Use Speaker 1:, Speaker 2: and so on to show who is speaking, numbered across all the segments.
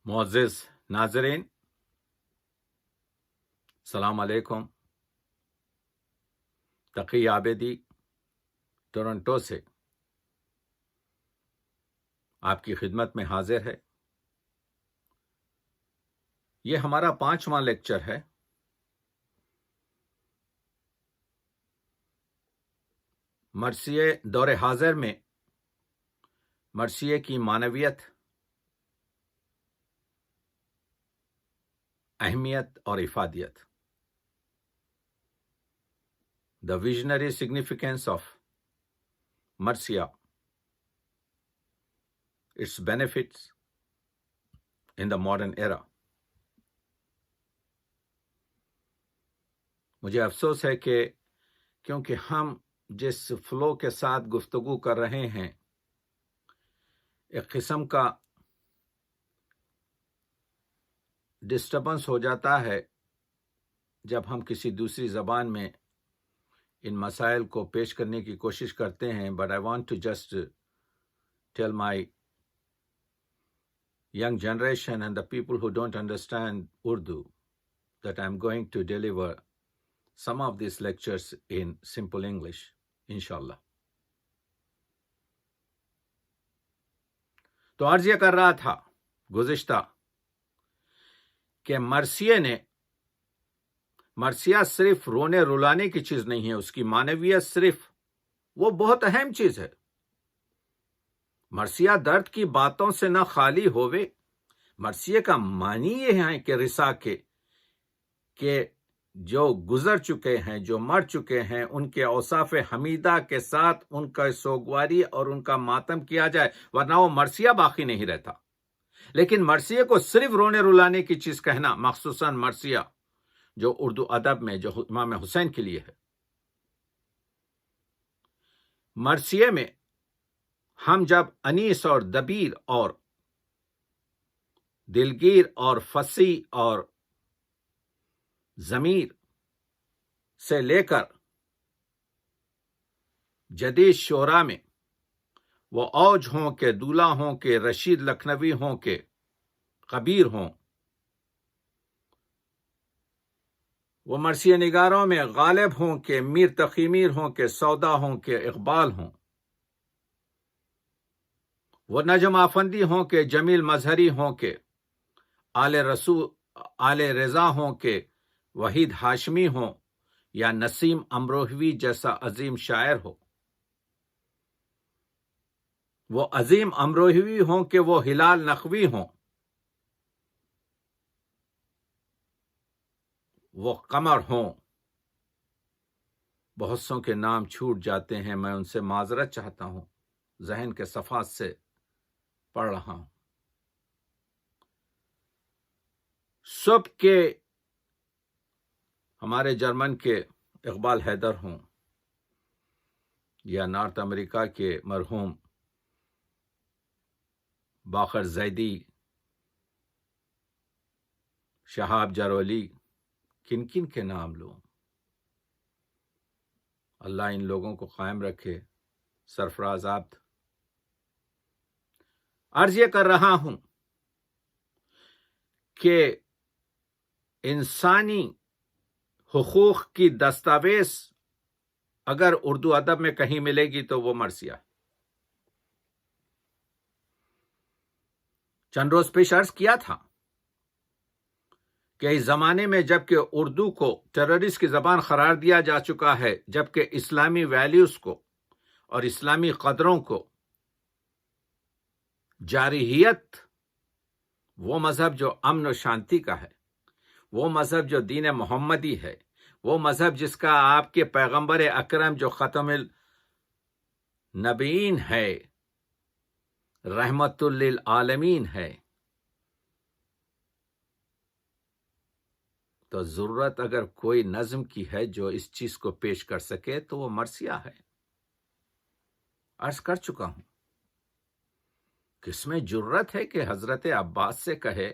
Speaker 1: معزز ناظرین، السلام علیکم۔ تقی عابدی ٹورنٹو سے آپ کی خدمت میں حاضر ہے۔ یہ ہمارا 5واں لیکچر ہے۔ مرثیے دور حاضر میں مرثیے کی معنویت، اہمیت اور افادیت، the visionary significance of مرثیہ, its benefits in the modern era۔ مجھے افسوس ہے کہ کیونکہ ہم جس فلو کے ساتھ گفتگو کر رہے ہیں، ایک قسم کا ڈسٹربنس ہو جاتا ہے جب ہم کسی دوسری زبان میں ان مسائل کو پیش کرنے کی کوشش کرتے ہیں۔ But I want to just tell my young generation and the people who don't understand Urdu that I'm going to deliver some of these lectures in simple English, inshallah۔ تو عرض یہ کر رہا تھا گزشتہ کہ مرثیہ صرف رونے رلانے کی چیز نہیں ہے، اس کی معنویت صرف وہ بہت اہم چیز ہے۔ مرثیہ درد کی باتوں سے نہ خالی ہوئے۔ مرثیے کا معنی یہ ہے کہ رسا کہ جو گزر چکے ہیں، جو مر چکے ہیں، ان کے اوصاف حمیدہ کے ساتھ ان کا سوگواری اور ان کا ماتم کیا جائے، ورنہ وہ مرثیہ باقی نہیں رہتا۔ لیکن مرثیے کو صرف رونے رلانے کی چیز کہنا، مخصوصاً مرثیہ جو اردو ادب میں جو امام حسین کے لیے ہے، مرثیے میں ہم جب انیس اور دبیر اور دلگیر اور فصیح اور ضمیر سے لے کر جدید شعراء میں وہ اوج ہوں کہ دولہ ہوں کہ رشید لکھنوی ہوں کہ کبیر ہوں، وہ مرثیہ نگاروں میں غالب ہوں کہ میر تقی میر ہوں کہ سودا ہوں کہ اقبال ہوں، وہ نجم آفندی ہوں کہ جمیل مظہری ہوں کہ آل رضا ہوں کہ وحید ہاشمی ہوں یا نسیم امروہوی جیسا عظیم شاعر ہو، وہ عظیم امروہوی ہوں کہ وہ ہلال نقوی ہوں، وہ قمر ہوں۔ بہت سوں کے نام چھوٹ جاتے ہیں، میں ان سے معذرت چاہتا ہوں، ذہن کے صفحات سے پڑھ رہا ہوں۔ صبح کے ہمارے جرمن کے اقبال حیدر ہوں یا نارتھ امریکہ کے مرحوم باقر زیدی، شہاب جرولی، کن کن کے نام لوں؟ اللہ ان لوگوں کو قائم رکھے۔ سرفراز عبد، عرض یہ کر رہا ہوں کہ انسانی حقوق کی دستاویز اگر اردو ادب میں کہیں ملے گی تو وہ مرثیہ۔ چند روز پیش عرض کیا تھا کہ اس زمانے میں جبکہ اردو کو ٹیررسٹ کی زبان قرار دیا جا چکا ہے، جبکہ اسلامی ویلیوز کو اور اسلامی قدروں کو جارحیت، وہ مذہب جو امن و شانتی کا ہے، وہ مذہب جو دین محمدی ہے، وہ مذہب جس کا آپ کے پیغمبر اکرم جو ختم النبیین ہے، رحمت للعالمین ہے، تو ضرورت اگر کوئی نظم کی ہے جو اس چیز کو پیش کر سکے تو وہ مرثیہ ہے۔ عرض کر چکا ہوں، کس میں جرت ہے کہ حضرت عباس سے کہے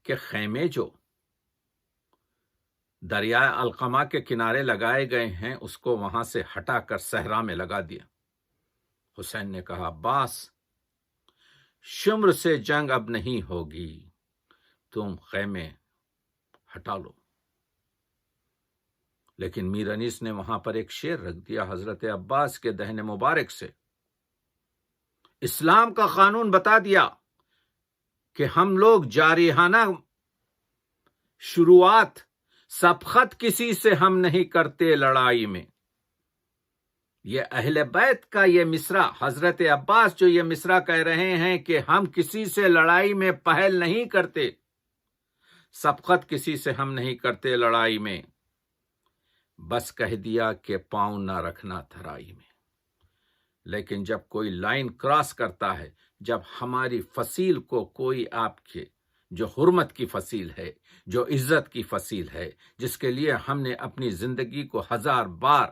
Speaker 1: کہ خیمے جو دریائے القمہ کے کنارے لگائے گئے ہیں اس کو وہاں سے ہٹا کر صحرا میں لگا دیا۔ حسین نے کہا، عباس شمر سے جنگ اب نہیں ہوگی، تم خیمے ہٹا لو۔ لیکن میر انیس نے وہاں پر ایک شعر رکھ دیا حضرت عباس کے دہن مبارک سے، اسلام کا قانون بتا دیا کہ ہم لوگ جارحانہ شروعات سبقت کسی سے ہم نہیں کرتے لڑائی میں۔ یہ اہل بیت کا یہ مصرع، حضرت عباس جو یہ مصرع کہہ رہے ہیں کہ ہم کسی سے لڑائی میں پہل نہیں کرتے، سبقت کسی سے ہم نہیں کرتے لڑائی میں، بس کہہ دیا کہ پاؤں نہ رکھنا تھرائی میں۔ لیکن جب کوئی لائن کراس کرتا ہے، جب ہماری فصیل کو کوئی آپ کے جو حرمت کی فصیل ہے، جو عزت کی فصیل ہے، جس کے لیے ہم نے اپنی زندگی کو 1000 بار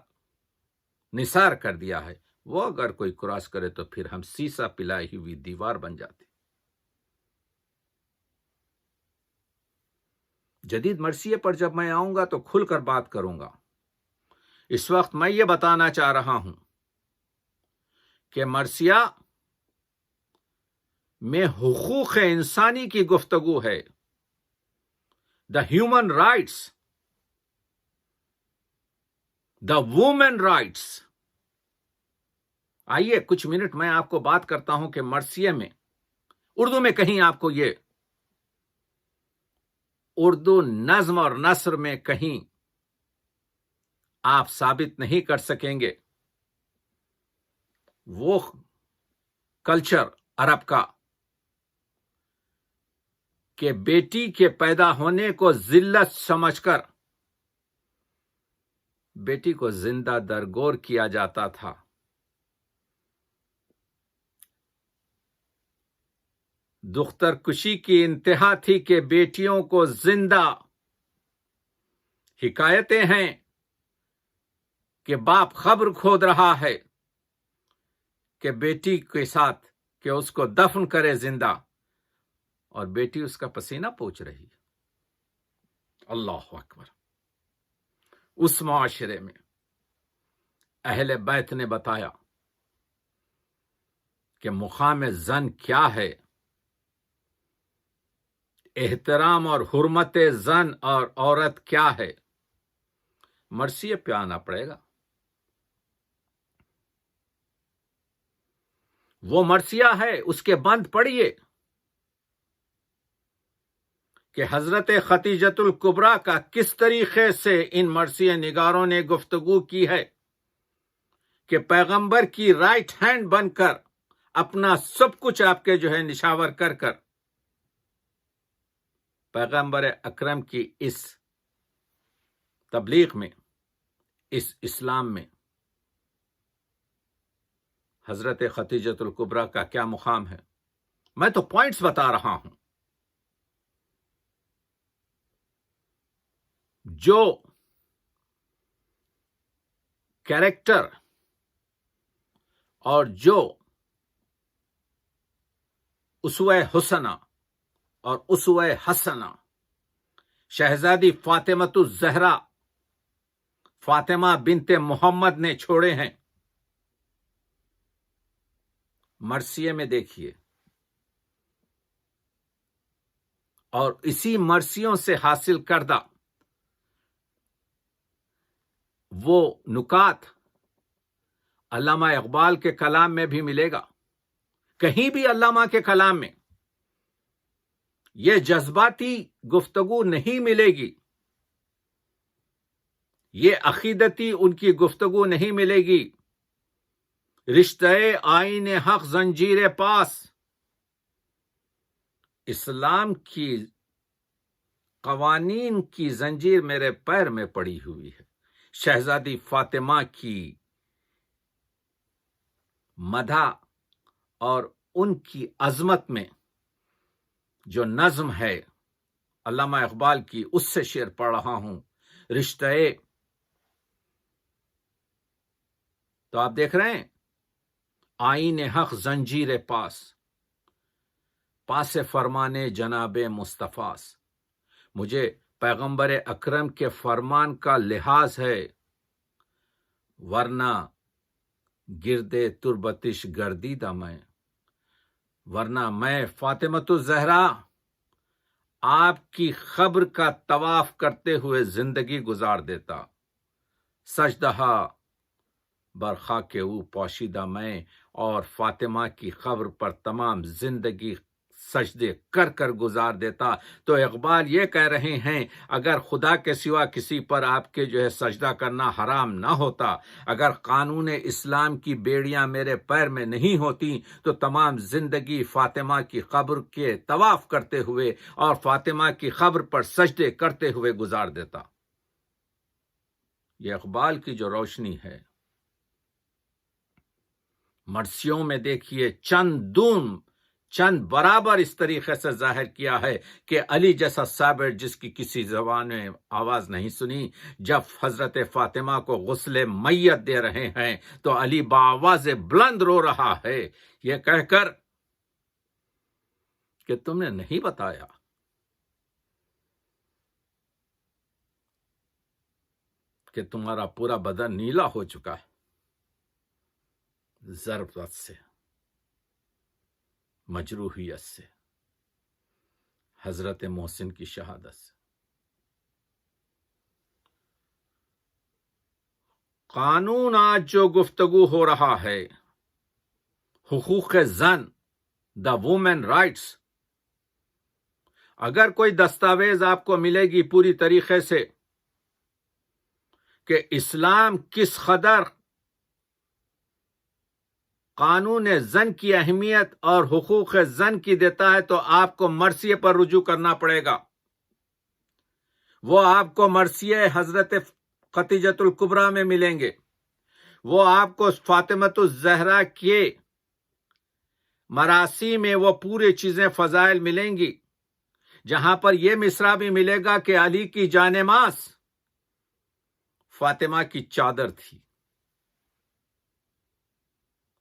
Speaker 1: نثار کر دیا ہے، وہ اگر کوئی کراس کرے تو پھر ہم سیسا پلائی ہوئی دیوار بن جاتے۔ جدید مرثیے پر جب میں آؤں گا تو کھل کر بات کروں گا۔ اس وقت میں یہ بتانا چاہ رہا ہوں کہ مرثیہ میں حقوق انسانی کی گفتگو ہے، the human rights, the woman rights. آئیے کچھ منٹ میں آپ کو بات کرتا ہوں کہ مرثیے میں اردو میں کہیں آپ کو یہ اردو نظم اور نثر میں کہیں آپ ثابت نہیں کر سکیں گے وہ کلچر عرب کا کہ بیٹی کے پیدا ہونے کو ذلت سمجھ کر بیٹی کو زندہ درگور کیا جاتا تھا۔ دختر کشی کی انتہا تھی کہ بیٹیوں کو زندہ، حکایتیں ہیں کہ باپ قبر کھود رہا ہے کہ بیٹی کے ساتھ کہ اس کو دفن کرے زندہ، اور بیٹی اس کا پسینہ پوچھ رہی ہے۔ اللہ اکبر۔ اس معاشرے میں اہل بیت نے بتایا کہ مقام زن کیا ہے، احترام اور حرمت زن اور عورت کیا ہے۔ مرثیے پہ آنا پڑے گا۔ وہ مرثیہ ہے، اس کے بند پڑھیے کہ حضرت ختیجۃ الکبریٰ کا کس طریقے سے ان مرثیہ نگاروں نے گفتگو کی ہے کہ پیغمبر کی رائٹ ہینڈ بن کر اپنا سب کچھ آپ کے جو ہے نشاور کر کر پیغمبر اکرم کی اس تبلیغ میں، اس اسلام میں حضرت ختیجۃ الکبریٰ کا کیا مقام ہے۔ میں تو پوائنٹس بتا رہا ہوں۔ جو کیریکٹر اور جو اسوہ حسنہ اور اسوہ حسنہ شہزادی فاطمۃ الزہرا فاطمہ بنت محمد نے چھوڑے ہیں، مرثیے میں دیکھیے، اور اسی مرثیوں سے حاصل کردہ وہ نکات علامہ اقبال کے کلام میں بھی ملے گا۔ کہیں بھی علامہ کے کلام میں یہ جذباتی گفتگو نہیں ملے گی، یہ عقیدتی ان کی گفتگو نہیں ملے گی۔ رشتہ آئین حق زنجیر پاس، اسلام کی قوانین کی زنجیر میرے پیر میں پڑی ہوئی ہے۔ شہزادی فاطمہ کی مدح اور ان کی عظمت میں جو نظم ہے علامہ اقبال کی، اس سے شعر پڑھ رہا ہوں۔ رشتہ، تو آپ دیکھ رہے ہیں آئین حق زنجیر پاس، پاس فرمانے جناب مصطفیٰ، مجھے پیغمبر اکرم کے فرمان کا لحاظ ہے، ورنہ گردے تربتش گردیدہ میں، ورنہ میں فاطمۃ الزہرا آپ کی قبر کا طواف کرتے ہوئے زندگی گزار دیتا. سجدہ بر خاک او پوشیدہ میں اور فاطمہ کی قبر پر تمام زندگی سجدے کر کر گزار دیتا. تو اقبال یہ کہہ رہے ہیں اگر خدا کے سوا کسی پر آپ کے سجدہ کرنا حرام نہ ہوتا، اگر قانون اسلام کی بیڑیاں میرے پیر میں نہیں ہوتی تو تمام زندگی فاطمہ کی قبر کے طواف کرتے ہوئے اور فاطمہ کی قبر پر سجدے کرتے ہوئے گزار دیتا. یہ اقبال کی جو روشنی ہے، مرثیوں میں دیکھیے چند برابر اس طریقے سے ظاہر کیا ہے کہ علی جیسا صابر جس کی کسی زبان میں آواز نہیں سنی، جب حضرت فاطمہ کو غسل میت دے رہے ہیں تو علی بآواز بلند رو رہا ہے یہ کہہ کر کہ تم نے نہیں بتایا کہ تمہارا پورا بدن نیلا ہو چکا ہے ضربت سے، مجروحیت سے، حضرت محسن کی شہادت سے. قانون آج جو گفتگو ہو رہا ہے، حقوق زن، دا وومن رائٹس، اگر کوئی دستاویز آپ کو ملے گی پوری طریقے سے کہ اسلام کس قدر قانون زن کی اہمیت اور حقوق زن کی دیتا ہے، تو آپ کو مرثیے پر رجوع کرنا پڑے گا. وہ آپ کو مرثیے حضرت خدیجۃ الکبریٰ میں ملیں گے، وہ آپ کو فاطمۃ الزہرا کے مراثی میں وہ پوری چیزیں فضائل ملیں گی، جہاں پر یہ مصرع بھی ملے گا کہ علی کی جانماز فاطمہ کی چادر تھی،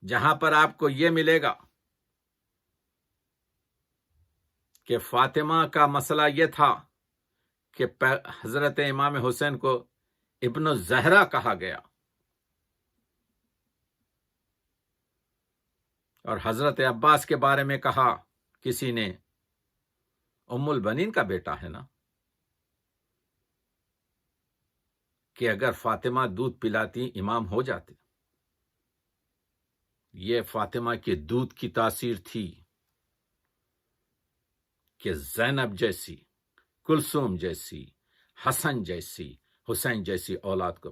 Speaker 1: جہاں پر آپ کو یہ ملے گا کہ فاطمہ کا مسئلہ یہ تھا کہ حضرت امام حسین کو ابن الزہرا کہا گیا، اور حضرت عباس کے بارے میں کہا کسی نے ام البنین کا بیٹا ہے نا، کہ اگر فاطمہ دودھ پلاتی امام ہو جاتے. یہ فاطمہ کے دودھ کی تاثیر تھی کہ زینب جیسی، کلثوم جیسی، حسن جیسی، حسین جیسی اولاد کو.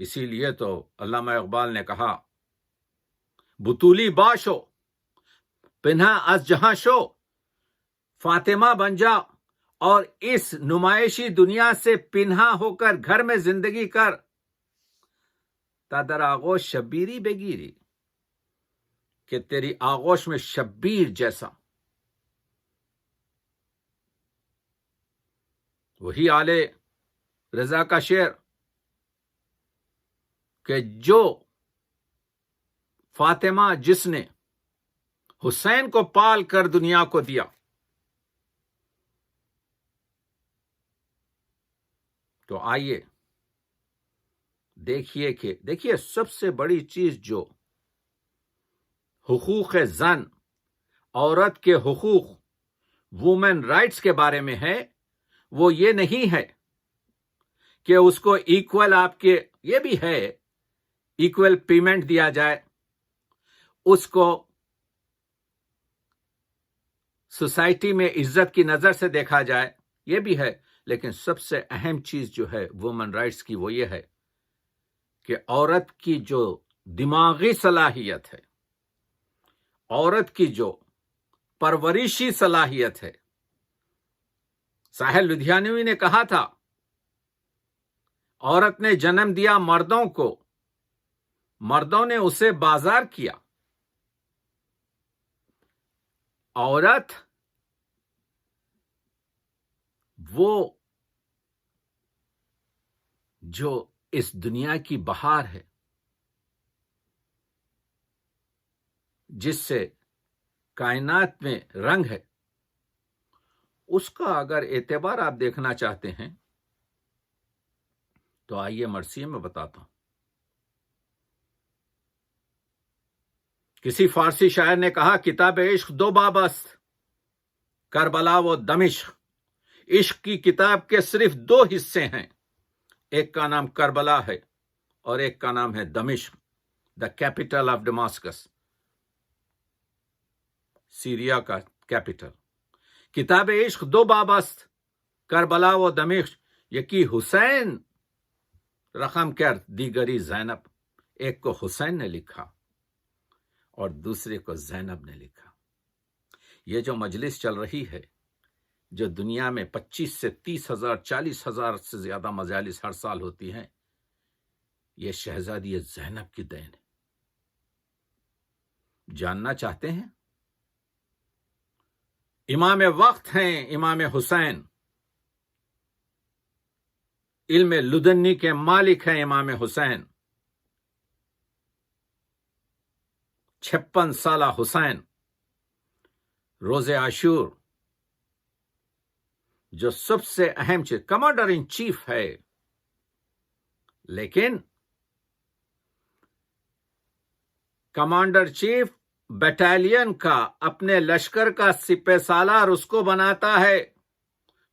Speaker 1: اسی لیے تو علامہ اقبال نے کہا بطولی باشو پنہا از جہاں شو، فاطمہ بن جا اور اس نمائشی دنیا سے پنہا ہو کر گھر میں زندگی کر. تا در آغوش شبیری بگیری، کہ تیری آغوش میں شبیر جیسا. وہی آل رضا کا شعر کہ جو فاطمہ جس نے حسین کو پال کر دنیا کو دیا. تو آئیے دیکھیے سب سے بڑی چیز جو حقوق زن، عورت کے حقوق، وومن رائٹس کے بارے میں ہے، وہ یہ نہیں ہے کہ اس کو ایکول، آپ کے یہ بھی ہے ایکول پیمنٹ دیا جائے، اس کو سوسائٹی میں عزت کی نظر سے دیکھا جائے، یہ بھی ہے. لیکن سب سے اہم چیز جو ہے وومن رائٹس کی وہ یہ ہے کہ عورت کی جو دماغی صلاحیت ہے، عورت کی جو پرورشی صلاحیت ہے. ساحل لدھیانوی نے کہا تھا عورت نے جنم دیا مردوں کو، مردوں نے اسے بازار کیا. عورت وہ جو اس دنیا کی بہار ہے، جس سے کائنات میں رنگ ہے، اس کا اگر اعتبار آپ دیکھنا چاہتے ہیں تو آئیے مرثیے میں بتاتا ہوں. کسی فارسی شاعر نے کہا کتاب عشق دو باب است، کربلا و دمشق۔ عشق کی کتاب کے صرف دو حصے ہیں، ایک کا نام کربلا ہے اور ایک کا نام ہے دمشق، دا کیپٹل آف ڈماسکس، سیریا کا کیپٹل۔ کتاب عشق دو باب است، کربلا و دمشق، یکی حسین رقم کرد دیگری زینب۔ ایک کو حسین نے لکھا اور دوسرے کو زینب نے لکھا۔ یہ جو مجلس چل رہی ہے، جو دنیا میں 25 سے 30,000 40,000 سے زیادہ مجالس ہر سال ہوتی ہیں، یہ شہزادی زینب کی دین ہے۔ جاننا چاہتے ہیں؟ امام وقت ہیں امام حسین، علم لدنی کے مالک ہیں امام حسین، 56 سالہ حسین، روز عاشور جو سب سے اہم چیز، کمانڈر ان چیف ہے، لیکن کمانڈر چیف بٹالین کا، اپنے لشکر کا سپہ سالار اس کو بناتا ہے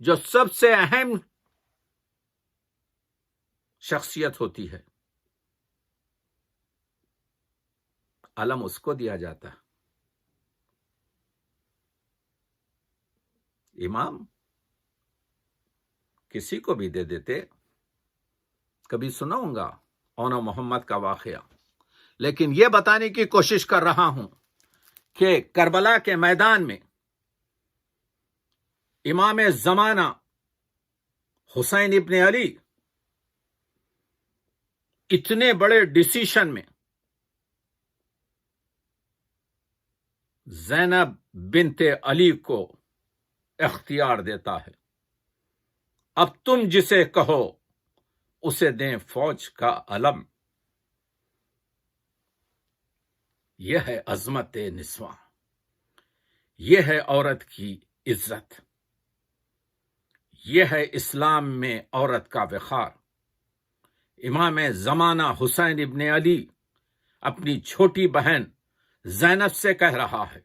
Speaker 1: جو سب سے اہم شخصیت ہوتی ہے، علم اس کو دیا جاتا ہے۔ امام کسی کو بھی دے دیتے، کبھی سناؤں گا اون محمد کا واقعہ، لیکن یہ بتانے کی کوشش کر رہا ہوں کہ کربلا کے میدان میں امام زمانہ حسین ابن علی اتنے بڑے ڈیسیشن میں زینب بنت علی کو اختیار دیتا ہے، اب تم جسے کہو اسے دیں فوج کا علم۔ یہ ہے عظمت نسواں، یہ ہے عورت کی عزت، یہ ہے اسلام میں عورت کا وقار۔ امام زمانہ حسین ابن علی اپنی چھوٹی بہن زینب سے کہہ رہا ہے،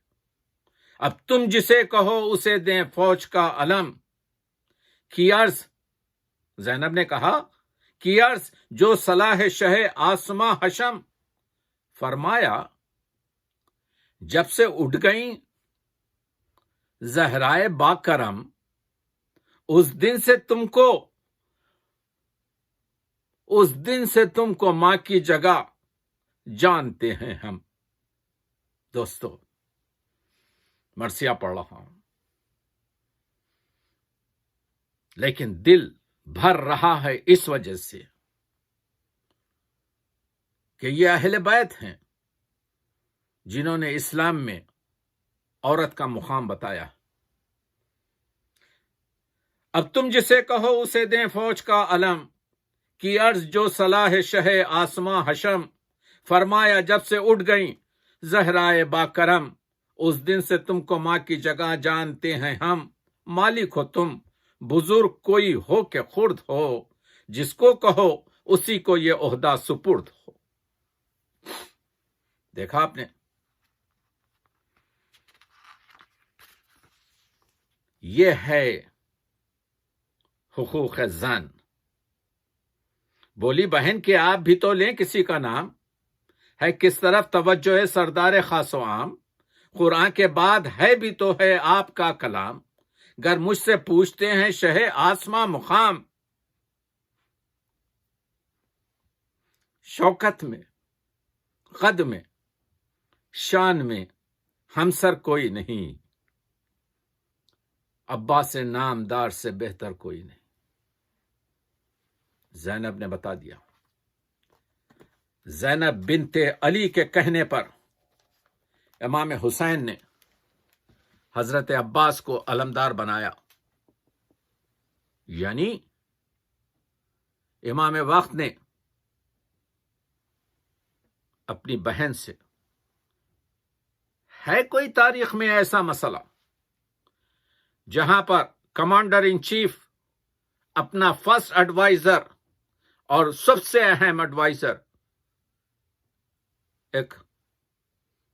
Speaker 1: اب تم جسے کہو اسے دیں فوج کا علم۔ کی عرض، زینب نے کہا، کی عرض جو صلاح شہ آسماں حشم، فرمایا جب سے اٹھ گئیں زہرائے با کرم، اس دن سے تم کو ماں کی جگہ جانتے ہیں ہم۔ دوستو، مرثیہ پڑھ رہا ہوں، لیکن دل بھر رہا ہے اس وجہ سے کہ یہ اہل بیت ہیں جنہوں نے اسلام میں عورت کا مقام بتایا۔ اب تم جسے کہو اسے دیں فوج کا علم، کی عرض جو صلاح شہ آسماں حشم، فرمایا جب سے اٹھ گئیں زہرائے با کرم، اس دن سے تم کو ماں کی جگہ جانتے ہیں ہم۔ مالک ہو تم، بزرگ کوئی ہو کہ خرد ہو، جس کو کہو اسی کو یہ عہدہ سپرد ہو۔ دیکھا آپ نے، یہ ہے حقوق زن۔ بولی بہن کہ آپ بھی تو لیں کسی کا نام، ہے کس طرف توجہ ہے سردار خاص و عام، قرآن کے بعد ہے بھی تو ہے آپ کا کلام، گر مجھ سے پوچھتے ہیں شہ آسماں مقام، شوکت میں، قد میں، شان میں ہمسر کوئی نہیں، عباس نامدار سے بہتر کوئی نہیں۔ زینب نے بتا دیا۔ زینب بنت علی کے کہنے پر امام حسین نے حضرت عباس کو علمدار بنایا، یعنی امام وقت نے اپنی بہن سے، ہے کوئی تاریخ میں ایسا مسئلہ جہاں پر کمانڈر ان چیف اپنا فرسٹ ایڈوائزر اور سب سے اہم ایڈوائزر ایک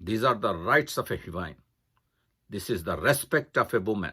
Speaker 1: These are the rights of a heroine. This is the respect of a woman.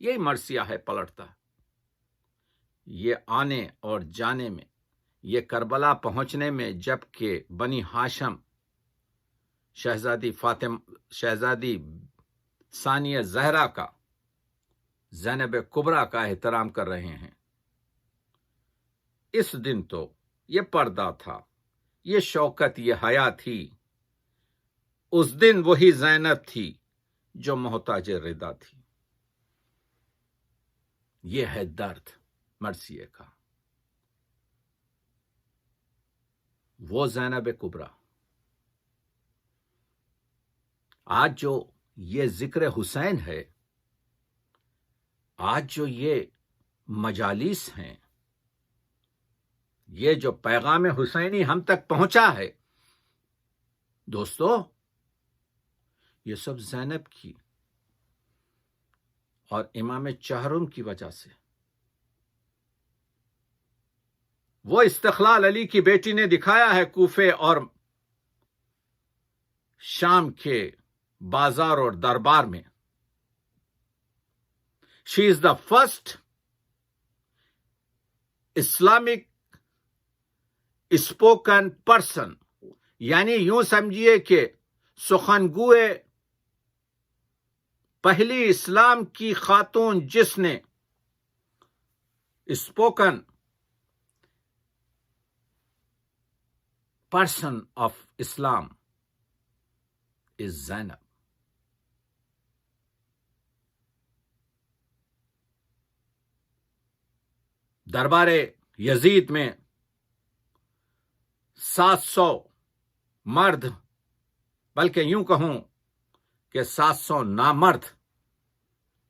Speaker 1: یہی مرثیہ ہے پلٹتا. یہ آنے اور جانے میں، یہ کربلا پہنچنے میں، جبکہ بنی ہاشم شہزادی ثانیہ زہرا کا، زینب کبریٰ کا احترام کر رہے ہیں. اس دن تو یہ پردہ تھا، یہ شوکت، یہ حیا تھی. اس دن وہی زینب تھی جو محتاج رضا تھی. یہ ہے درد مرثیے کا. وہ زینب کبریٰ. آج جو یہ ذکر حسین ہے، آج جو یہ مجالس ہیں، یہ جو پیغام حسینی ہم تک پہنچا ہے، دوستو، یہ سب زینب کی اور امام چہرم کی وجہ سے. وہ استقلال علی کی بیٹی نے دکھایا ہے کوفے اور شام کے بازار اور دربار میں. She is the first Islamic spoken person, یعنی یوں سمجھیے کہ سخنگوئے پہلی اسلام کی خاتون جس نے اسپوکن پرسن آف اسلام از زینب. دربار یزید میں 700 مرد، بلکہ یوں کہوں کہ 700 نامرد،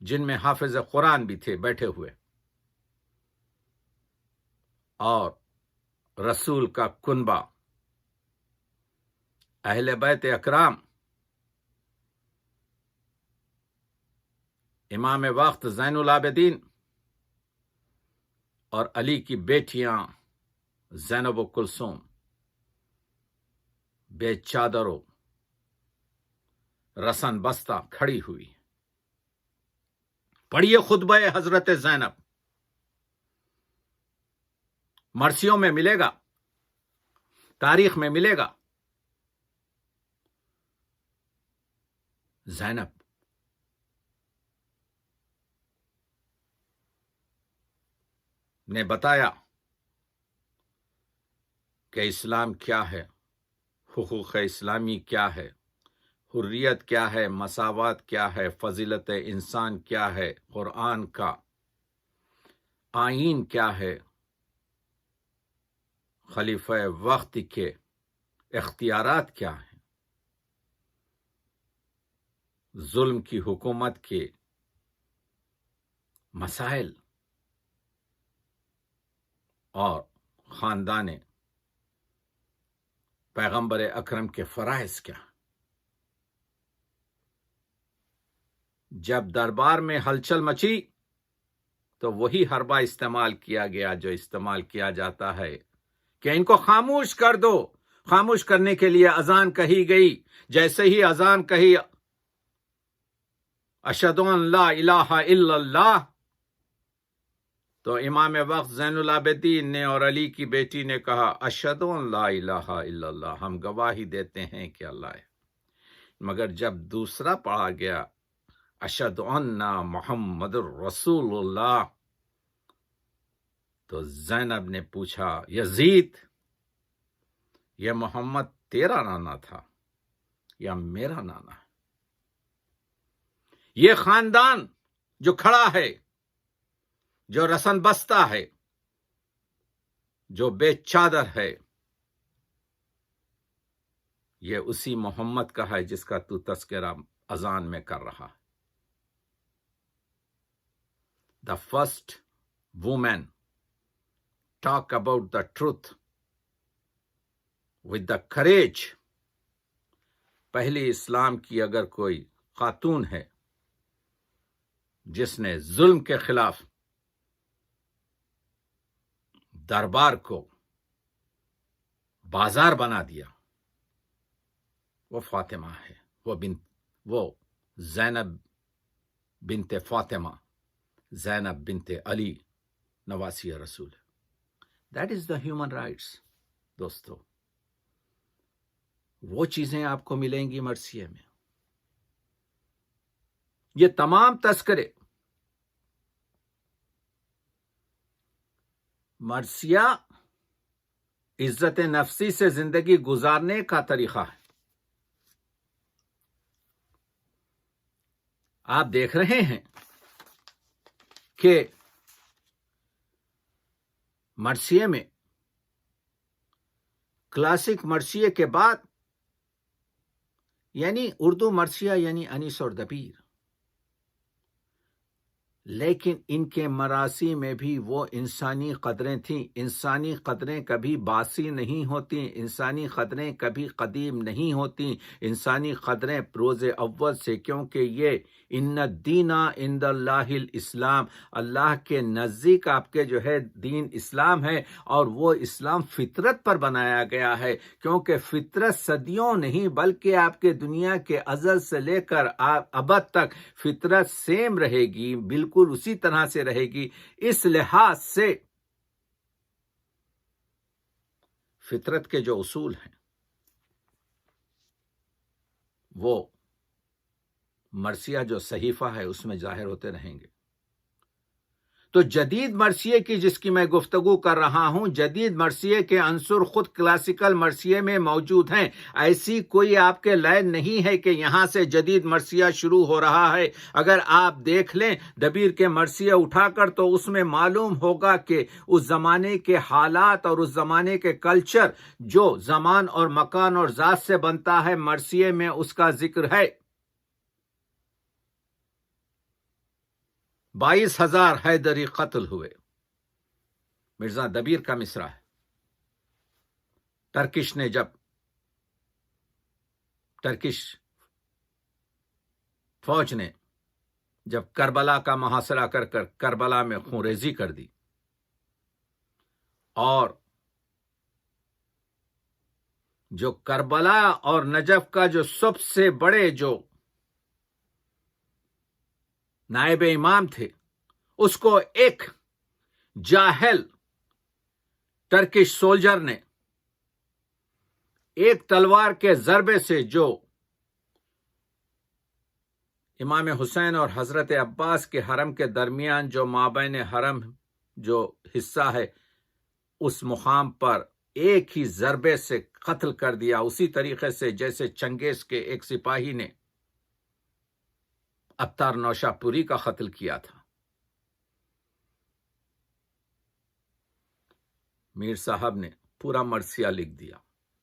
Speaker 1: جن میں حافظ قرآن بھی تھے، بیٹھے ہوئے، اور رسول کا کنبہ، اہل بیت اکرام، امام وقت زین العابدین اور علی کی بیٹیاں زینب و کلثوم بے چادروں رسن بستہ کھڑی ہوئی. پڑھیے خطبہ حضرت زینب، مرثیوں میں ملے گا، تاریخ میں ملے گا. زینب نے بتایا کہ اسلام کیا ہے، حقوق اسلامی کیا ہے، حریت کیا ہے، مساوات کیا ہے، فضیلت انسان کیا ہے، قرآن کا آئین کیا ہے، خلیفہ وقت کے اختیارات کیا ہیں، ظلم کی حکومت کے مسائل، اور خاندان پیغمبر اکرم کے فرائض کیا. جب دربار میں ہلچل مچی تو وہی حربہ استعمال کیا گیا جو استعمال کیا جاتا ہے کہ ان کو خاموش کر دو. خاموش کرنے کے لیے اذان کہی گئی. جیسے ہی اذان کہی، اشہد ان لا الہ الا اللہ، تو امام وقت زین العابدین نے اور علی کی بیٹی نے کہا، اشہد ان لا الہ الا اللہ، ہم گواہی دیتے ہیں کہ اللہ ہے. مگر جب دوسرا پڑھا گیا، اشہد ان محمد الرسول اللہ، تو زینب نے پوچھا، یزید، یہ محمد تیرا نانا تھا یا میرا نانا ہے؟ یہ خاندان جو کھڑا ہے، جو رسن بستہ ہے، جو بے چادر ہے، یہ اسی محمد کا ہے جس کا تو تذکرہ اذان میں کر رہا. The first woman talk about the truth with the courage. پہلی اسلام کی اگر کوئی خاتون ہے جس نے ظلم کے خلاف دربار کو بازار بنا دیا، وہ فاطمہ ہے. وہ زینب بنت فاطمہ زینب بنت علی نواسی رسول. That is the human rights. دوستو وہ چیزیں آپ کو ملیں گی مرثیے میں. یہ تمام تذکرے مرثیہ عزت نفسی سے زندگی گزارنے کا طریقہ ہے. آپ دیکھ رہے ہیں کہ مرثیے میں کلاسک مرثیے کے بعد یعنی اردو مرثیہ یعنی انیس اور دبیر، لیکن ان کے مراثی میں بھی وہ انسانی قدریں تھیں. انسانی قدریں کبھی باسی نہیں ہوتی، انسانی قدریں کبھی قدیم نہیں ہوتی. انسانی قدریں روز اول سے، کیونکہ یہ ان الدین عند اللہ الاسلام، اللہ کے نزدیک آپ کے جو ہے دین اسلام ہے، اور وہ اسلام فطرت پر بنایا گیا ہے. کیونکہ فطرت صدیوں نہیں بلکہ آپ کے دنیا کے ازل سے لے کر ابد تک فطرت سیم رہے گی، بالکل اسی طرح سے رہے گی. اس لحاظ سے فطرت کے جو اصول ہیں وہ مرثیہ جو صحیفہ ہے اس میں ظاہر ہوتے رہیں گے. تو جدید مرثیے کی جس کی میں گفتگو کر رہا ہوں، جدید مرثیے کے عنصر خود کلاسیکل مرثیے میں موجود ہیں. ایسی کوئی آپ کے لائن نہیں ہے کہ یہاں سے جدید مرثیہ شروع ہو رہا ہے. اگر آپ دیکھ لیں دبیر کے مرثیے اٹھا کر تو اس میں معلوم ہوگا کہ اس زمانے کے حالات اور اس زمانے کے کلچر جو زمان اور مکان اور ذات سے بنتا ہے، مرثیے میں اس کا ذکر ہے. 22,000 حیدری قتل ہوئے. مرزا دبیر کا مصرع ہے. ٹرکش فوج نے جب کربلا کا محاصرہ کر کر کربلا میں خونریزی کر دی، اور جو کربلا اور نجف کا جو سب سے بڑے جو نائب امام تھے، اس کو ایک جاہل ٹرکش سولجر نے ایک تلوار کے ضربے سے، جو امام حسین اور حضرت عباس کے حرم کے درمیان جو مابین حرم جو حصہ ہے، اس مقام پر ایک ہی ضربے سے قتل کر دیا. اسی طریقے سے جیسے چنگیز کے ایک سپاہی نے ابتار نوشا پوری کا قتل کیا تھا. میر صاحب نے پورا مرثیہ لکھ دیا،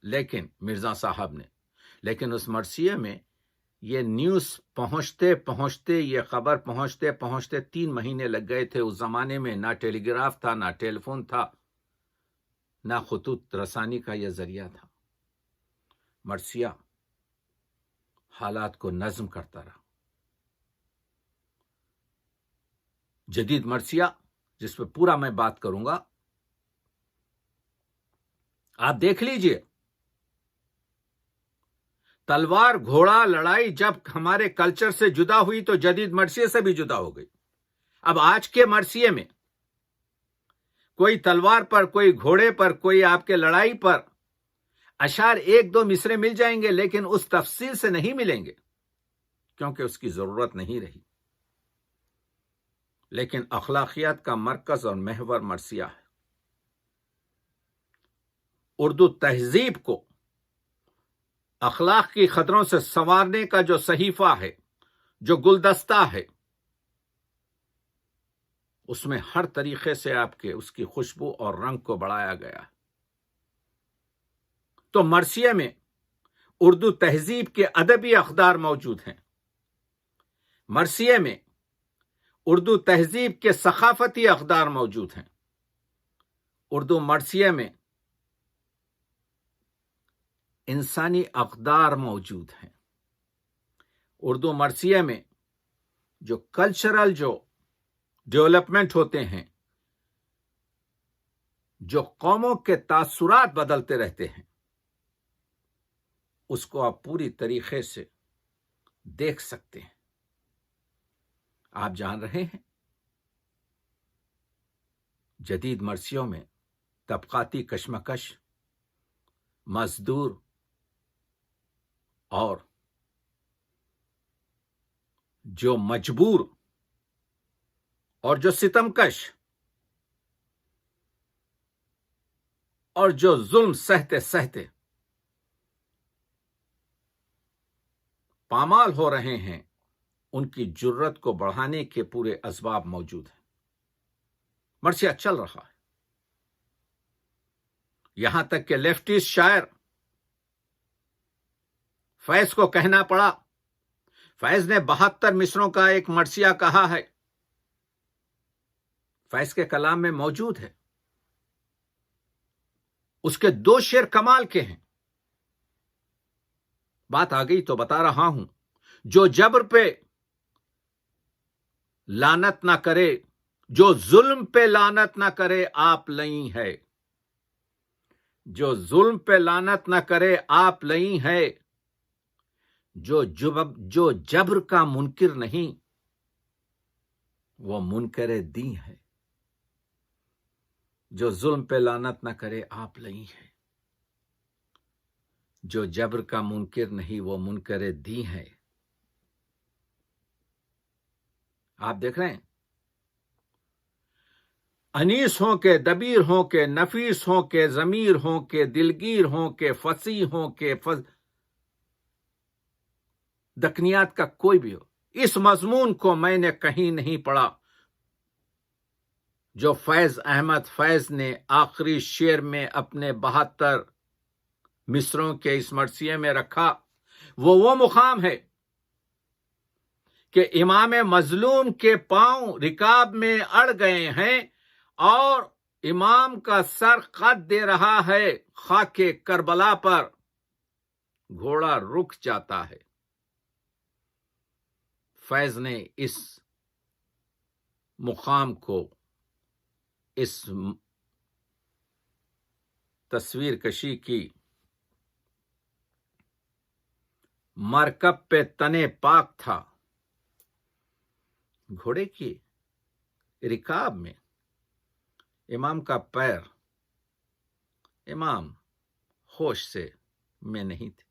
Speaker 1: لیکن مرزا صاحب نے، لیکن اس مرثیے میں یہ نیوز پہنچتے یہ خبر پہنچتے 3 مہینے لگ گئے تھے. اس زمانے میں نہ ٹیلی گراف تھا، نہ ٹیلی فون تھا، نہ خطوط رسانی کا یہ ذریعہ تھا. مرثیہ حالات کو نظم کرتا رہا. جدید مرثیہ جس پہ پورا میں بات کروں گا، آپ دیکھ لیجئے، تلوار گھوڑا لڑائی جب ہمارے کلچر سے جدا ہوئی تو جدید مرثیے سے بھی جدا ہو گئی. اب آج کے مرثیے میں کوئی تلوار پر، کوئی گھوڑے پر، کوئی آپ کے لڑائی پر اشعار 1-2 مصرے مل جائیں گے، لیکن اس تفصیل سے نہیں ملیں گے کیونکہ اس کی ضرورت نہیں رہی. لیکن اخلاقیات کا مرکز اور محور مرثیہ ہے. اردو تہذیب کو اخلاق کی خطروں سے سنوارنے کا جو صحیفہ ہے، جو گلدستہ ہے، اس میں ہر طریقے سے آپ کے اس کی خوشبو اور رنگ کو بڑھایا گیا ہے. تو مرثیے میں اردو تہذیب کے ادبی اقدار موجود ہیں. مرثیے میں اردو تہذیب کے ثقافتی اقدار موجود ہیں. اردو مرثیے میں انسانی اقدار موجود ہیں. اردو مرثیے میں جو کلچرل جو ڈیولپمنٹ ہوتے ہیں، جو قوموں کے تاثرات بدلتے رہتے ہیں، اس کو آپ پوری طریقے سے دیکھ سکتے ہیں. آپ جان رہے ہیں جدید مرثیوں میں طبقاتی کشمکش، مزدور اور جو مجبور اور جو ستمکش اور جو ظلم سہتے سہتے پامال ہو رہے ہیں، ان کی جرت کو بڑھانے کے پورے اسباب موجود ہیں۔ مرثیہ چل رہا ہے، یہاں تک کہ لیفٹسٹ شاعر فیض کو کہنا پڑا۔ فیض نے 72 مصروں کا ایک مرثیہ کہا ہے، فیض کے کلام میں موجود ہے۔ اس کے 2 شعر کمال کے ہیں۔ بات آ گئی تو بتا رہا ہوں، جو جبر پہ لعنت نہ کرے، جو ظلم پہ لعنت نہ کرے، آپ لئی ہے۔ جو ظلم پہ لعنت نہ کرے، آپ لئی ہے۔ جو جبر کا منکر نہیں، وہ منکر دین ہے۔ جو ظلم پہ لعنت نہ کرے، آپ لئی ہے۔ جو جبر کا منکر نہیں، وہ منکر دین ہے۔ آپ دیکھ رہے ہیں، انیس ہوں کہ دبیر ہوں کہ نفیس ہوں کہ ضمیر ہوں کہ دلگیر ہوں کہ فصیح ہوں کہ دکنیات کا کوئی بھی ہو، اس مضمون کو میں نے کہیں نہیں پڑھا جو فیض احمد فیض نے آخری شعر میں اپنے 72 مصروں کے اس مرثیے میں رکھا۔ وہ مقام ہے کہ امام مظلوم کے پاؤں رکاب میں اڑ گئے ہیں اور امام کا سر قد دے رہا ہے خاک کربلا پر، گھوڑا رک جاتا ہے۔ فیض نے اس مقام کو، اس تصویر کشی کی، مرکب پہ تنے پاک تھا، گھوڑے کی رکاب میں امام کا پیر، امام ہوش سے میں نہیں تھے،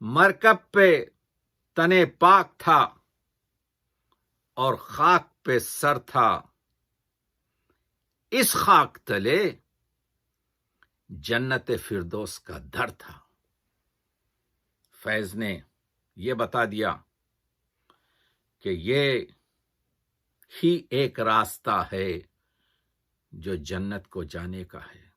Speaker 1: مرکب پہ تنے پاک تھا اور خاک پہ سر تھا، اس خاک تلے جنت فردوس کا در تھا۔ فیض نے یہ بتا دیا کہ یہ ہی ایک راستہ ہے جو جنت کو جانے کا ہے۔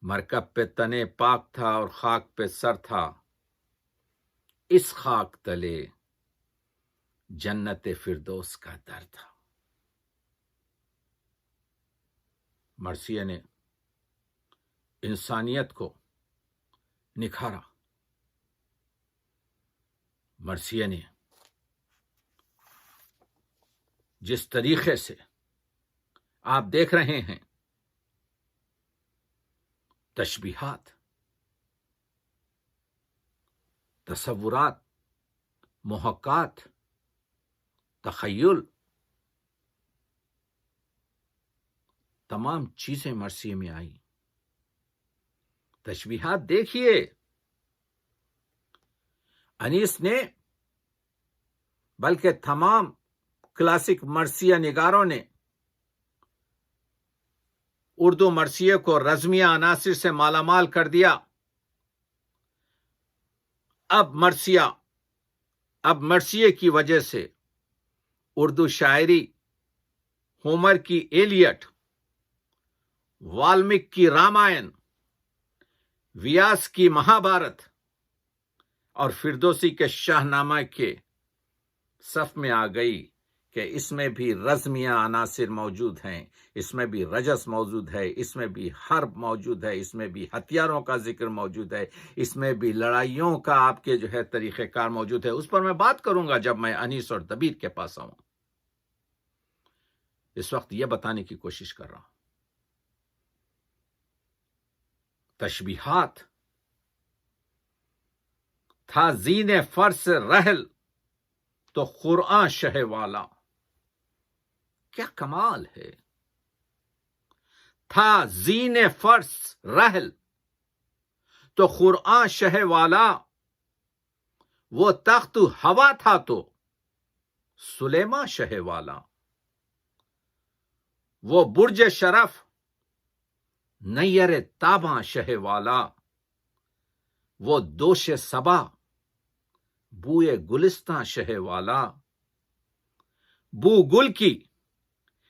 Speaker 1: مرکب پہ تنے پاک تھا اور خاک پہ سر تھا، اس خاک تلے جنت فردوس کا در تھا۔ مرثیہ نے انسانیت کو نکھارا۔ مرثیہ نے جس طریقے سے آپ دیکھ رہے ہیں تشبیہات، تصورات، محاکات، تخیل، تمام چیزیں مرثیے میں آئی۔ تشبیہات دیکھیے، انیس نے بلکہ تمام کلاسک مرثیہ نگاروں نے اردو مرثیے کو رزمیہ عناصر سے مالا مال کر دیا۔ اب مرثیے کی وجہ سے اردو شاعری ہومر کی ایلیٹ، والمک کی رامائن، ویاس کی مہابھارت اور فردوسی کے شاہ نامہ کے صف میں آ گئی کہ اس میں بھی رزمیہ عناصر موجود ہیں، اس میں بھی رجس موجود ہے، اس میں بھی حرب موجود ہے، اس میں بھی ہتھیاروں کا ذکر موجود ہے، اس میں بھی لڑائیوں کا آپ کے جو ہے طریقہ کار موجود ہے۔ اس پر میں بات کروں گا جب میں انیس اور دبیر کے پاس آؤں۔ اس وقت یہ بتانے کی کوشش کر رہا ہوں، تشبیہات تھا زین فرس رحل تو قرآن شہ والا۔ کیا کمال ہے! تھا زین فرس رحل، تو قرآن شہ والا، وہ تخت ہوا تھا تو سلیمان شہ والا، وہ برج شرف نیر تاباں شہ والا، وہ دوش صبا بوئے گلستاں شہ والا، بو گل کی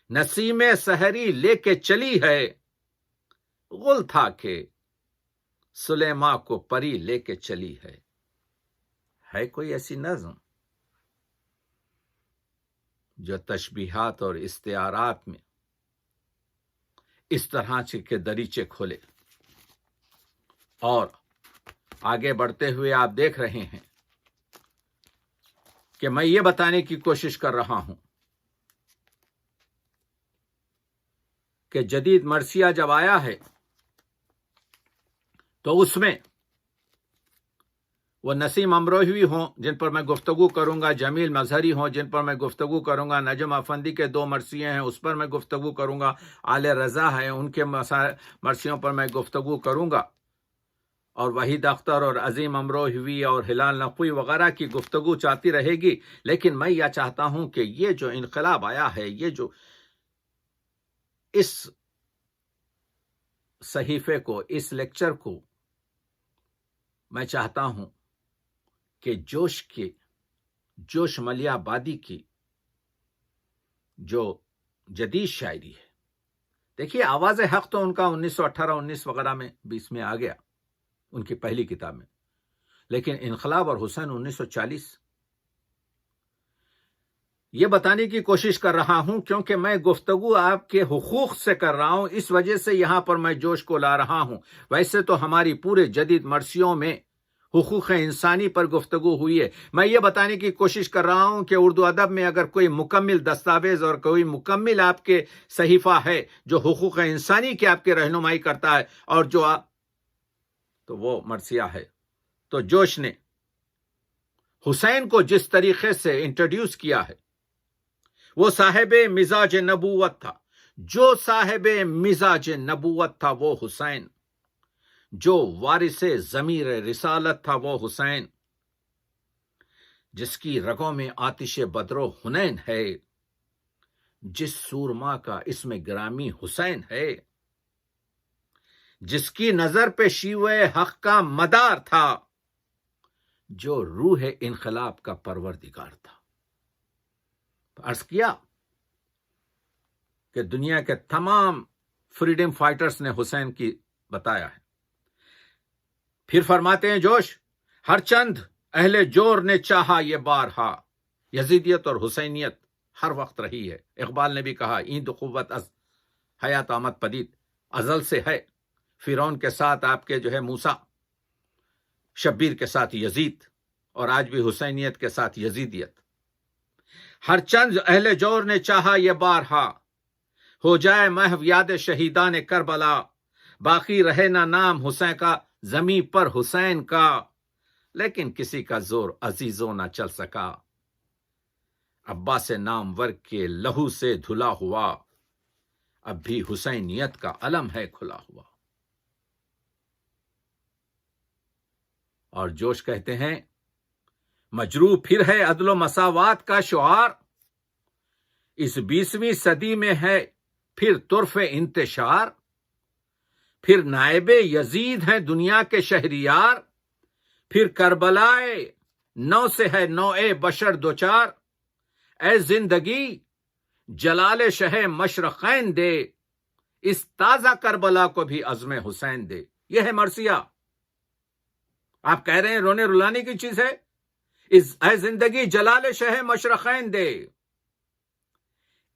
Speaker 1: نسیم سحری لے کے چلی ہے، غل تھا کہ سلیمان کو پری لے کے چلی ہے کوئی ایسی نظم جو تشبیہات اور استعارات میں اس طرح کے دریچے کھولے؟ اور آگے بڑھتے ہوئے آپ دیکھ رہے ہیں کہ میں یہ بتانے کی کوشش کر رہا ہوں کہ جدید مرثیہ جب آیا ہے تو اس میں وہ نسیم امروہوی ہوں جن پر میں گفتگو کروں گا، جمیل مظہری ہوں جن پر میں گفتگو کروں گا، نجم افندی کے 2 مرثیے ہیں اس پر میں گفتگو کروں گا، آل رضا ہیں ان کے مرثیوں پر میں گفتگو کروں گا، اور وحید اختر اور عظیم امروہوی اور ہلال نقوی وغیرہ کی گفتگو چاہتی رہے گی۔ لیکن میں یہ چاہتا ہوں کہ یہ جو انقلاب آیا ہے، یہ جو اس صحیفے کو، اس لیکچر کو میں چاہتا ہوں کہ جوش ملیح آبادی کی جو جدید شاعری ہے، دیکھیے آواز حق تو ان کا 1918-19 وغیرہ میں 20 میں آ گیا ان کی پہلی کتاب میں، لیکن انقلاب اور حسین 1940 یہ بتانے کی کوشش کر رہا ہوں کیونکہ میں گفتگو آپ کے حقوق سے کر رہا ہوں، اس وجہ سے یہاں پر میں جوش کو لا رہا ہوں۔ ویسے تو ہماری پورے جدید مرثیوں میں حقوق انسانی پر گفتگو ہوئی ہے، میں یہ بتانے کی کوشش کر رہا ہوں کہ اردو ادب میں اگر کوئی مکمل دستاویز اور کوئی مکمل آپ کے صحیفہ ہے جو حقوق انسانی کی آپ کے رہنمائی کرتا ہے اور جو تو وہ مرثیہ ہے۔ تو جوش نے حسین کو جس طریقے سے انٹروڈیوس کیا ہے وہ صاحب مزاج نبوت تھا، جو صاحب مزاج نبوت تھا وہ حسین، جو وارث ضمیر رسالت تھا وہ حسین، جس کی رگوں میں آتش بدر و حنین ہے، جس سورما کا اسم گرامی حسین ہے، جس کی نظر پہ شیوہ حق کا مدار تھا، جو روح انقلاب کا پروردگار تھا۔ عرض کیا کہ دنیا کے تمام فریڈم فائٹرز نے حسین کی بتایا ہے۔ پھر فرماتے ہیں جوش، ہر چند اہل جور نے چاہا یہ بارہا، یزیدیت اور حسینیت ہر وقت رہی ہے۔ اقبال نے بھی کہا ایند قوت از حیات آمد پدید، ازل سے ہے، فرعون کے ساتھ آپ کے جو ہے موسیٰ، شبیر کے ساتھ یزید، اور آج بھی حسینیت کے ساتھ یزیدیت۔ ہر چند اہل جور نے چاہا یہ بارہا، ہو جائے محو یاد شہیدان کربلا، باقی رہے نہ نام حسین کا زمیں پر حسین کا، لیکن کسی کا زور عزیزوں نہ چل سکا، عباس نامور کے لہو سے دھلا ہوا، اب بھی حسینیت کا علم ہے کھلا ہوا۔ اور جوش کہتے ہیں مجروح پھر ہے عدل و مساوات کا شعار، اس 20ویں صدی میں ہے پھر طرف انتشار، پھر نائب یزید ہیں دنیا کے شہریار، پھر کربلائے نو سے ہے نوع بشر دوچار، اے زندگی جلال شہ مشرقین دے، اس تازہ کربلا کو بھی عزم حسین دے۔ یہ ہے مرثیہ۔ آپ کہہ رہے ہیں رونے رلانے کی چیز ہے، اے زندگی جلال شہ مشرقین دے،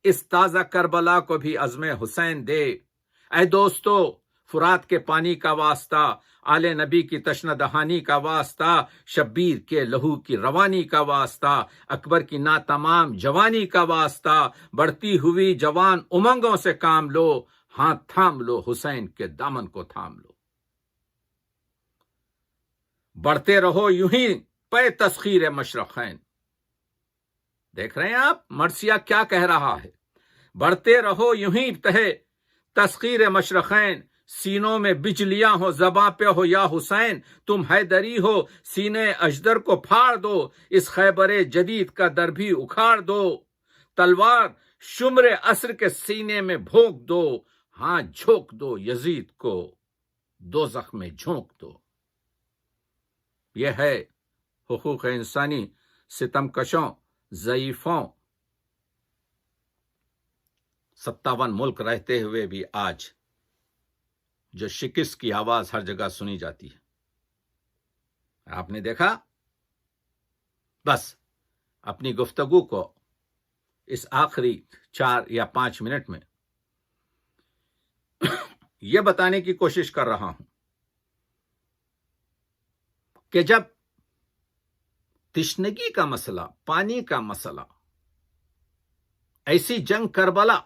Speaker 1: اس تازہ کربلا کو بھی عزم حسین دے۔ اے دوستو فرات کے پانی کا واسطہ، آل نبی کی تشنہ دہانی کا واسطہ، شبیر کے لہو کی روانی کا واسطہ، اکبر کی ناتمام جوانی کا واسطہ، بڑھتی ہوئی جوان امنگوں سے کام لو، ہاتھ تھام لو حسین کے دامن کو تھام لو۔ بڑھتے رہو یوں ہی پے تسخیر مشرقین۔ دیکھ رہے ہیں آپ مرثیہ کیا کہہ رہا ہے؟ بڑھتے رہو یوں ہی تسخیر مشرقین، سینوں میں بجلیاں ہو، زباں پہ ہو یا حسین، تم حیدری ہو، سینے اجدر کو پھاڑ دو، اس خیبر جدید کا در بھی اکھاڑ دو، تلوار شمر عصر کے سینے میں بھونک دو، ہاں جھونک دو یزید کو، دوزخ میں جھونک دو۔ یہ ہے حقوق انسانی ستم کشوں، ضعیفوں، 57 ملک رہتے ہوئے بھی آج جو شکست کی آواز ہر جگہ سنی جاتی ہے۔ آپ نے دیکھا؟ بس اپنی گفتگو کو اس آخری 4 یا 5 منٹ میں یہ بتانے کی کوشش کر رہا ہوں کہ جب تشنگی کا مسئلہ، پانی کا مسئلہ، ایسی جنگ کربلا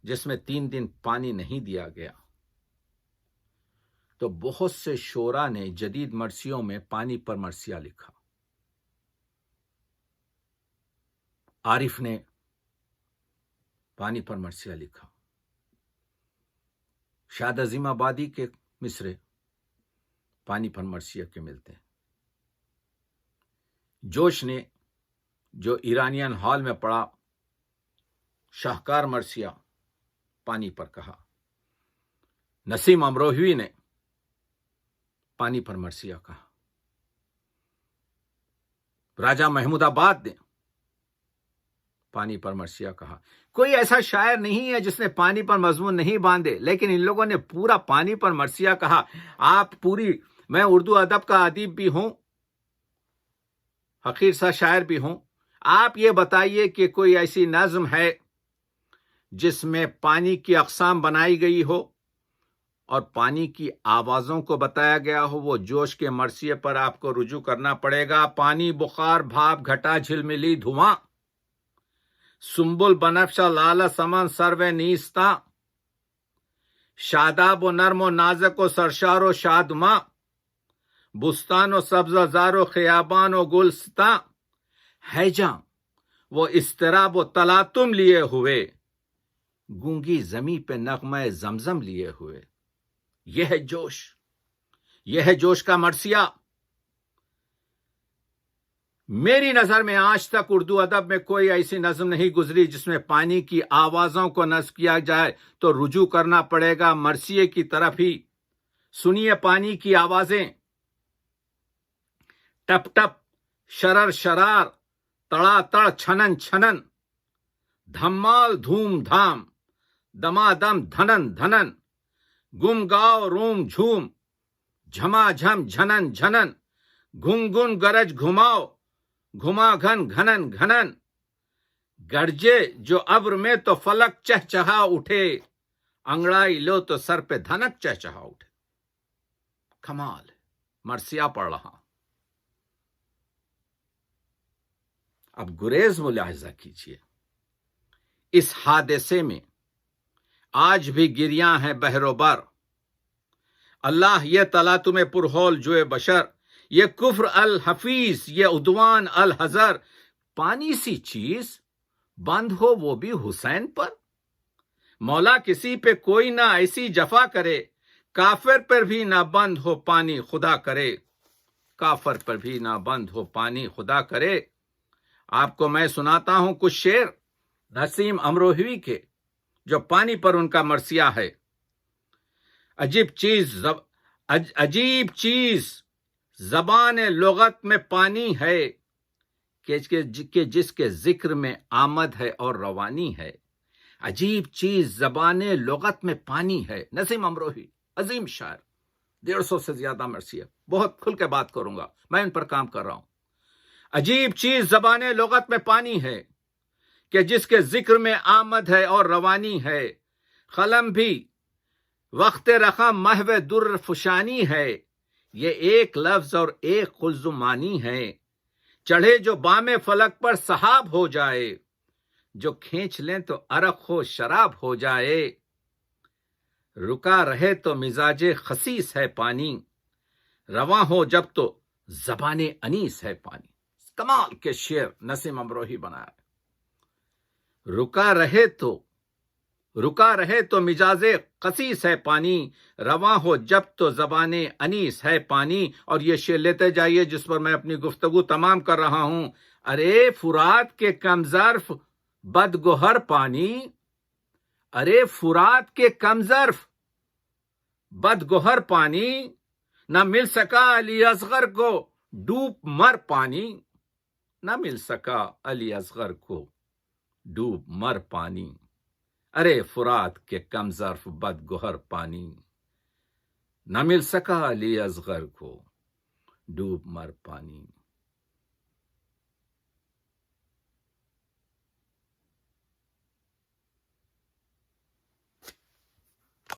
Speaker 1: جس میں 3 دن پانی نہیں دیا گیا، تو بہت سے شعراء نے جدید مرثیوں میں پانی پر مرثیہ لکھا۔ عارف نے پانی پر مرثیہ لکھا، شاد عظیم آبادی کے مصرے پانی پر مرثیہ کے ملتے ہیں۔ جوش نے جو ایرانین ہال میں پڑھا شاہکار مرثیہ پانی پر کہا، نسیم امروہوی نے پانی پر مرثیہ کہا، راجہ محمود آباد نے پانی پر مرثیہ کہا۔ کوئی ایسا شاعر نہیں ہے جس نے پانی پر مضمون نہیں باندھے، لیکن ان لوگوں نے پورا پانی پر مرثیہ کہا۔ میں اردو ادب کا ادیب بھی ہوں، حقیر سا شاعر بھی ہوں، آپ یہ بتائیے کہ کوئی ایسی نظم ہے جس میں پانی کی اقسام بنائی گئی ہو اور پانی کی آوازوں کو بتایا گیا ہو؟ وہ جوش کے مرثیے پر آپ کو رجوع کرنا پڑے گا۔ پانی، بخار، بھاپ، گھٹا، جھلملی، دھواں، سنبل، بنفشہ، لالہ، سمن، سرو نیستاں، شاداب و نرم و نازک و سرشار و شادماں، بستان و سبزہ زار و خیابان و گلستاں، ہے جاں وہ اضطراب و تلاطم لیے ہوئے، گونگی زمیں پہ نغمہ زمزم لیے ہوئے۔ یہ ہے جوش، یہ ہے جوش کا مرثیہ۔ میری نظر میں آج تک اردو ادب میں کوئی ایسی نظم نہیں گزری جس میں پانی کی آوازوں کو نصب کیا جائے تو رجوع کرنا پڑے گا مرثیے کی طرف ہی۔ سنیے پانی کی آوازیں، ٹپ ٹپ، شرر شرار، تڑا تڑ، چھنن چھنن، دھمال دھوم دھام، دما دم دھنن دھنن، گم گاؤ روم جھوم، جھما جھم جھنن جھنن، گھن گرج گھماؤ، گھما گھن گھنن گھنن، گرجے جو ابر میں تو فلک چہچہا اٹھے، انگڑائی لو تو سر پہ دھنک چہچہا اٹھے۔ کمال، مرثیہ پڑھ رہا ہوں۔ اب گریز ملاحظہ کیجئے، اس حادثے میں آج بھی گریاں ہیں بحر و بر۔ اللہ یہ تلاطم پرہول جوئے بشر، یہ کفر الحفیظ، یہ عدوان الحذر، پانی سی چیز بند ہو وہ بھی حسین پر۔ مولا کسی پہ کوئی نہ ایسی جفا کرے، کافر پر بھی نہ بند ہو پانی خدا کرے، کافر پر بھی نہ بند ہو پانی خدا کرے۔ آپ کو میں سناتا ہوں کچھ شعر نسیم امروہوی کے، جو پانی پر ان کا مرثیہ ہے۔ عجیب چیز زبان لغت میں پانی ہے، کہ جس کے ذکر میں آمد ہے اور روانی ہے۔ عجیب چیز زبان لغت میں پانی ہے۔ نسیم امروہی عظیم شاعر، 150 سے زیادہ مرثیہ، بہت کھل کے بات کروں گا، میں ان پر کام کر رہا ہوں۔ عجیب چیز زبان لغت میں پانی ہے، کہ جس کے ذکر میں آمد ہے اور روانی ہے۔ قلم بھی وقت رقم محو در فشانی ہے، یہ ایک لفظ اور ایک قلزمانی ہے۔ چڑھے جو بام فلک پر سحاب ہو جائے، جو کھینچ لیں تو عرق ہو شراب ہو جائے۔ رکا رہے تو مزاج خسیس ہے پانی، رواں ہو جب تو زبان انیس ہے پانی۔ کمال کے شعر نسیم امروہی بنایا۔ رکا رہے تو رکا رہے تو مجاز قصیص ہے پانی، رواں ہو جب تو زبان انیس ہے پانی. اور یہ شعر لیتے جائیے جس پر میں اپنی گفتگو تمام کر رہا ہوں. ارے فرات کے کم ظرف بدگوہر پانی، ارے فرات کے کم ظرف بدگوہر پانی، نہ مل سکا علی اصغر کو ڈوب مر پانی. نہ مل سکا علی اصغر کو ڈوب مر پانی. ارے فرات کے کم ظرف بدگوہر پانی، نہ مل سکا علی اصغر کو ڈوب مر پانی.